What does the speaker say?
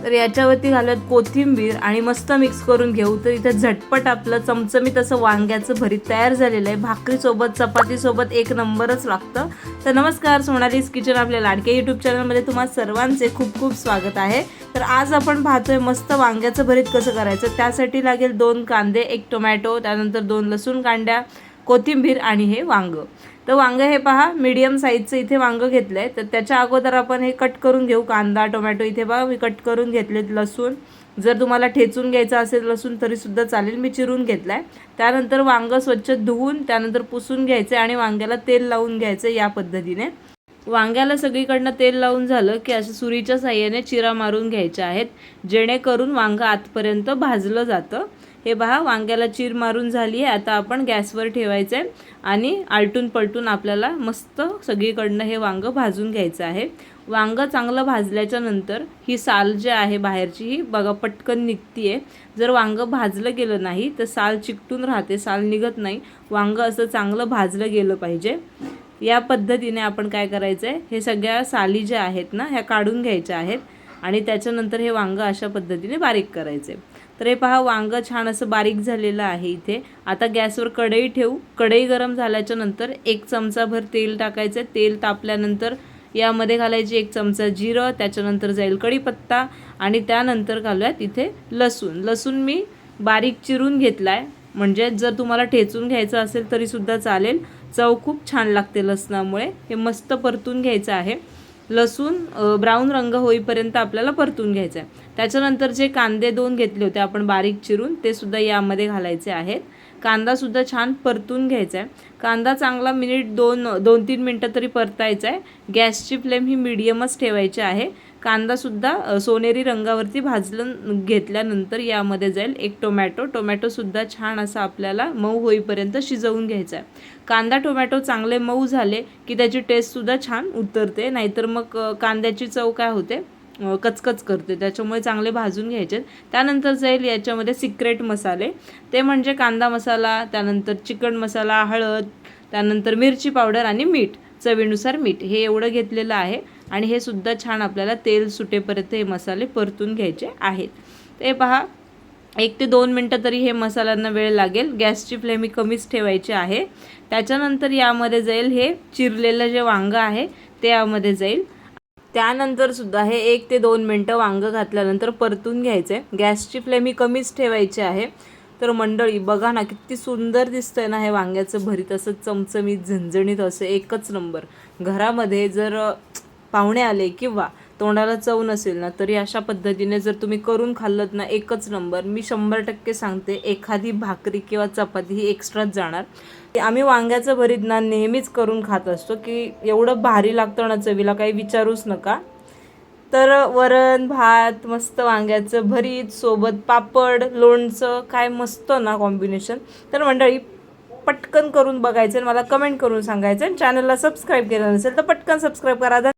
तर याच्यावरती घालत कोथिंबीर आणि मस्त मिक्स करून घेऊ। तर इथे झटपट आपलं चमचमीत असं वांग्याचं भरीत तयार झालेलं आहे। भाकरीसोबत चपातीसोबत एक नंबरच लागतं। तर नमस्कार, सोनालीज किचन आपल्या लाडक्या यूट्यूब चॅनलमध्ये तुम्हा सर्वांचे खूप खूप स्वागत आहे। तर आज आपण पाहतोय मस्त वांग्याचं भरीत कसं करायचं। त्यासाठी लागेल 2 कांदे, 1 टोमॅटो, त्यानंतर 2 लसूण कांड्या, कोथिंबीर आणि हे वांग। तर वांग हे पहा मीडियम साईजचं इथे वांग घेतलंय। तर त्याच्या अगोदर आपण हे कट करून घेऊ। कांदा टोमॅटो इथे बघा मी कट करून घेतलेत। लसूण जर तुम्हाला ठेचून घ्यायचं असेल लसूण तरी सुद्धा चालेल, मी चिरून घेतलाय। त्यानंतर वांग स्वच्छ धुवून त्यानंतर पुसून घ्यायचे आणि वांग्याला तेल लावून घ्यायचं। या पद्धतीने वांग्याला सगळीकडनं तेल लावून झालं की असं सुरीच्या साहाय्याने चिरा मारून घ्यायचे आहेत, जेणेकरून वांग आतपर्यंत भाजलं जातं। हे पहा वांग्याला चीर मारून झाली आहे। आता आपण गॅसवर ठेवायचं आहे आणि आलटून पलटून आपल्याला मस्त सगळीकडनं हे वांग भाजून घ्यायचं आहे। वांग चांगलं भाजल्याच्या नंतर ही साल जी आहे बाहेरची ही बघा पटकन निघतीये। जर वांग भाजलं गेलं नाही तर साल चिकटून राहते, साल निघत नाही। वांग असं चांगलं भाजलं गेलं पाहिजे। या पद्धतीने आपण काय करायचं आहे, हे सगळ्या साली ज्या आहेत ना ह्या काढून घ्यायच्या आहेत आणि त्याच्यानंतर हे वांग अशा पद्धतीने बारीक करायचे। तर हे पहा वांग छान असं बारीक झालेलं आहे इथे। आता गॅसवर कढई ठेवू। कढई गरम झाल्याच्या नंतर 1 चमचाभर तेल टाकायचं। तेल तापल्यानंतर यामध्ये घालायची 1 चमचा जिरं, त्याच्यानंतर जाईल कढीपत्ता आणि त्यानंतर घालूयात इथे लसूण। लसूण मी बारीक चिरून घेतलाय, म्हणजे जर तुम्हाला ठेचून घ्यायचं असेल तरी सुद्धा चालेल। चव खूप छान लागते लसणामुळे। हे मस्त परतून घ्यायचं आहे। लसूण ब्राऊन रंग होईपर्यंत आपल्याला परतून घ्यायचं आहे। त्याच्यानंतर जे कांदे 2 घेतले होते आपण बारीक चिरून ते सुद्धा यामध्ये घालायचे आहेत। कांदा सुद्धा छान परतून घ्यायचा आहे। कांदा चांगला मिनिट 2-3 मिनटं तरी परतायचा आहे। गॅसची फ्लेम ही मीडियमच ठेवायची आहे। कांदा सुद्धा सोनेरी रंगावरती भाजून घेतल्यानंतर यामध्ये जाईल 1 टोमॅटो। टोमॅटो सुद्धा छान असा आपल्याला मऊ होईपर्यंत शिजवून घ्यायचा आहे। कांदा टोमॅटो चांगले मऊ झाले की त्याची टेस्ट सुद्धा छान उतरते, नाहीतर मग कांद्याची चव काय होते कचकच करते। त्याच्यामुळे चांगले भाजून घ्यायचे। त्यानंतर जाईल याच्यामध्ये सिक्रेट मसाले, ते म्हणजे कांदा मसाला, त्यानंतर चिकन मसाला, हळद, त्यानंतर मिरची पावडर आणि मीठ, चवीनुसार मीठ हे एवढं घेतलेलं आहे। आणि हे सुद्धा छान आपल्याला तेल सुटेपर्यंत हे मसाले परतून घ्यायचे आहेत। ते पहा 1 ते 2 मिनटं तरी हे मसाल्यांना वेळ लागेल। गॅसची फ्लेम ही कमीच ठेवायची आहे। त्याच्यानंतर यामध्ये जाईल हे चिरलेलं जे वांग आहे ते यामध्ये जाईल। त्यानंतर सुद्धा हे 1 ते 2 मिनटं वांग घातल्यानंतर परतून घ्यायचे। गॅसची फ्लेम ही कमीच ठेवायची आहे। तर मंडळी बघा ना किती सुंदर दिसतंय ना हे वांग्याचं भरीत, असं चमचमीत झणझणीत असं एकच नंबर। घरामध्ये जर पाहुणे आले किंवा तोंडाला चव नसेल ना तरी अशा पद्धतीने जर तुम्ही करून खाल्लत ना एकच नंबर। मी 100% सांगते, एखादी भाकरी किंवा चपाती ही एक्स्ट्राच जाणार। आम्ही वांग्याचं भरीत ना नेहमीच करून खात असतो की एवढं भारी लागतं ना चवीला काही विचारूच नका। तर वरण भात मस्त वांग्याचं भरीत सोबत पापड लोणचं, काय मस्त ना कॉम्बिनेशन। तर मंडळी पटकन करून बघायचं, मला कमेंट करून सांगायचं। चॅनलला सबस्क्राईब केलं नसेल तर पटकन सबस्क्राईब करा।